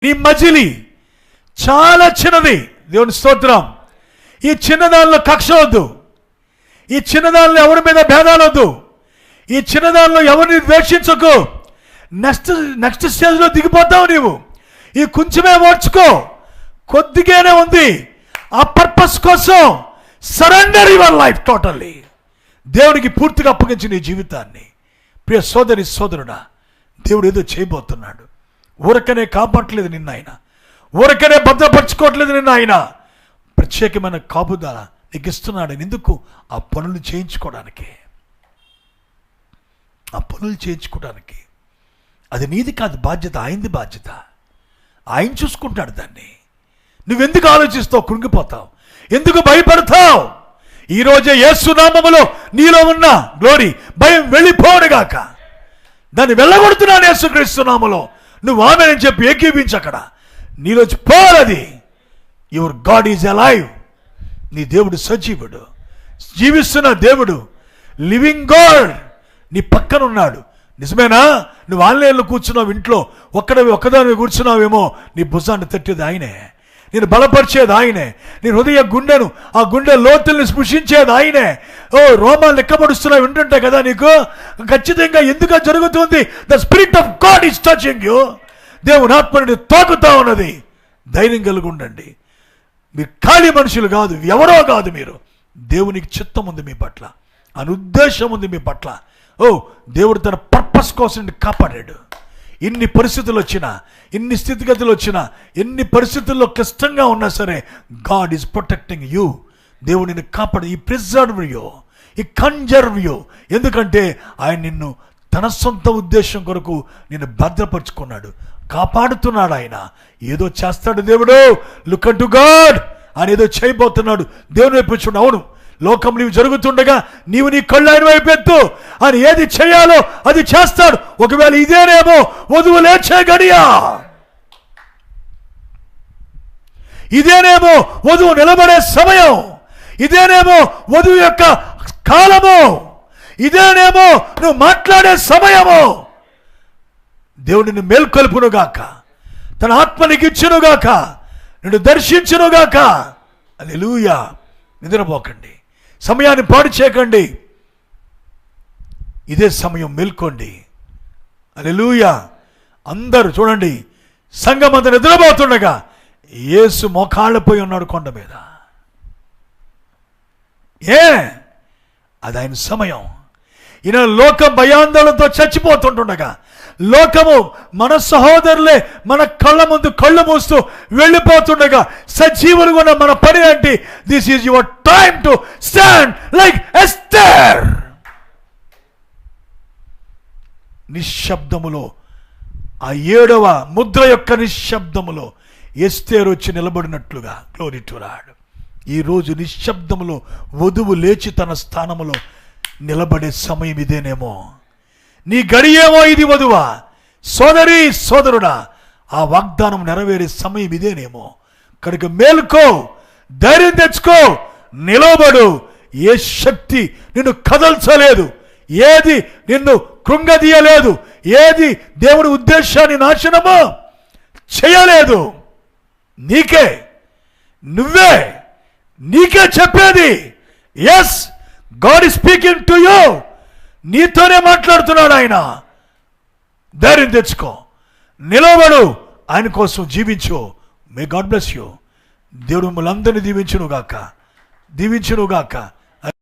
నీ మజిలి చాలా చిన్నది. దేవుని స్తోత్రం. ఈ చిన్నదానిలో కక్ష వద్దు. ఈ చిన్నదానిలో ఎవరి మీద భేదాలు వద్దు. ఈ చిన్నదానిలో ఎవరిని ద్వేషించకు. నెక్స్ట్ స్టేజ్లో దిగిపోతావు నీవు. ఈ కొంచెమే ఓర్చుకో, కొద్దిగానే ఉంది. ఆ పర్పస్ కోసం సరెండర్ యువర్ లైఫ్ టోటల్లీ. దేవునికి పూర్తిగా అప్పగించి నీ జీవితాన్ని. ప్రియ సోదరి సోదరుడా, దేవుడు ఏదో చేయబోతున్నాడు. ఊరకనే కాపాడలేదు నిన్న ఆయన, ఊరకనే భద్రపరచుకోవట్లేదు నిన్న ఆయన. ప్రత్యేకమైన కాపుదల నీకు ఇస్తున్నాడు. ఎందుకు? ఆ పనులు చేయించుకోవడానికి. ఆ పనులు చేయించుకోవడానికి. అది నీది కాదు బాధ్యత, ఆయనది బాధ్యత. ఆయన చూసుకుంటాడు దాన్ని. నువ్వెందుకు ఆలోచిస్తావు? కృంగిపోతావు. ఎందుకు భయపడతావు? ఈరోజే యేసు నామములో నీలో ఉన్న గ్లోరీ, భయం వెళ్ళిపోవునుగాక. దాన్ని వెళ్ళగొడుతున్నాను యేసుక్రీస్తు నామములో. నువ్వు ఆమేనని చెప్పి ఏకీభించు. అక్కడ నీలోంచి పోలది. Your god is alive. నీ దేవుడు సజీవుడు, జీవిస్తున్న దేవుడు, లివింగ్ గాడ్ నీ పక్కన ఉన్నాడు. నిజమేనా? నువ్వు ఆన్లైన్లో కూర్చున్నావు, ఇంట్లో ఒక్కదాని కూర్చున్నావేమో. నీ భుజాన్ని తట్టేది ఆయనే, నేను బలపరిచేది ఆయనే, నీ హృదయ గుండెను, ఆ గుండె లోతుల్ని స్పృశించేది ఆయనే. ఓ రోమాలు లెక్కపడుస్తున్నావు వింటుంటే కదా నీకు ఖచ్చితంగా ఎందుకు జరుగుతుంది. The spirit of God is touching you. దేవుని ఆత్మని తాకుతా ఉన్నది. ధైర్యం కలిగి ఉండండి. మీరు ఖాళీ మనుషులు కాదు, ఎవరో కాదు. మీరు దేవునికి చిత్తం ఉంది మీ పట్ల, అని ఉద్దేశం ఉంది మీ పట్ల. ఓ దేవుడు తన పర్పస్ కోసం కాపాడాడు. ఇన్ని పరిస్థితులు వచ్చినా, ఇన్ని స్థితిగతులు వచ్చినా, ఎన్ని పరిస్థితుల్లో కష్టంగా ఉన్నా సరే, గాడ్ ఈజ్ ప్రొటెక్టింగ్ యూ. దేవుడు నిన్ను కాపాడు. ఈ ప్రిజర్వ్ యూ, ఈ కన్జర్వ్ యూ. ఎందుకంటే ఆయన నిన్ను తన సొంత ఉద్దేశం కొరకు నిన్ను భద్రపరుచుకున్నాడు, కాపాడుతున్నాడు. ఆయన ఏదో చేస్తాడు దేవుడు. Look an to God. ఆయన ఏదో చేయబోతున్నాడు. దేవుని వైపు చూడు. అవును, లోకం నీవు జరుగుతుండగా నీవు నీ కళ్ళు ఆయన వైపు ఎత్తు. ఆయన ఏది చేయాలో అది చేస్తాడు. ఒకవేళ ఇదేనేమో వధువు లేచే గడియా, ఇదేనేమో వధువు నిలబడే సమయం, ఇదేనేమో వధువు యొక్క కాలము, ఇదేనేమో నువ్వు మాట్లాడే సమయము. దేవుడిని మేల్కొల్పునుగాక, తన ఆత్మనికి ఇచ్చునుగాక, నిన్ను దర్శించునుగాక. హల్లెలూయా. నిద్రపోకండి, సమయాన్ని పాడు చేయకండి. ఇదే సమయం, మేల్కోండి. హల్లెలూయా. అందరూ చూడండి, సంఘమంతా నిద్రపోతుండగా యేసు మోకాళ్ళపోయి ఉన్నాడు కొండ మీద. అది ఆయన సమయం. ఈయన లోకం భయాందోళనతో చచ్చిపోతుంటుండగా, లోకము మన సహోదరులే మన కళ్ళ ముందు కళ్ళు మూస్తూ వెళ్ళిపోతుండగా, సజీవులుగా ఉన్న మన పని ఏంటి? This is your time to stand like Esther. నిశ్శబ్దములో, ఆ 7వ ముద్ర యొక్క నిశ్శబ్దములో ఎస్తేరు వచ్చి నిలబడినట్లుగా, గ్లోరీ టు గాడ్. ఈరోజు నిశ్శబ్దములో వధువు లేచి తన స్థానములో నిలబడే సమయం ఇదేనేమో. నీ గడియేమో ఇది వధువా. సోదరి సోదరుడా, ఆ వాగ్దానం నెరవేరే సమయం ఇదేనేమో. కనుక మేలుకో, ధైర్యం తెచ్చుకో, నిలబడు. ఏ శక్తి నిన్ను కదల్చలేదు, ఏది నిన్ను కృంగదీయలేదు, ఏది దేవుడి ఉద్దేశాన్ని నాశనము చేయలేదు. నీకే, నువ్వే, నీకే చెప్పేది. Yes, God is speaking to you. నీతోనే మాట్లాడుతున్నాడు ఆయన. ధైర్యం తెచ్చుకో, నిలబడు, ఆయన కోసం జీవించు. May God bless you. దేవుడు మిమ్మల్ని అందరినీ దీవించునుగాక.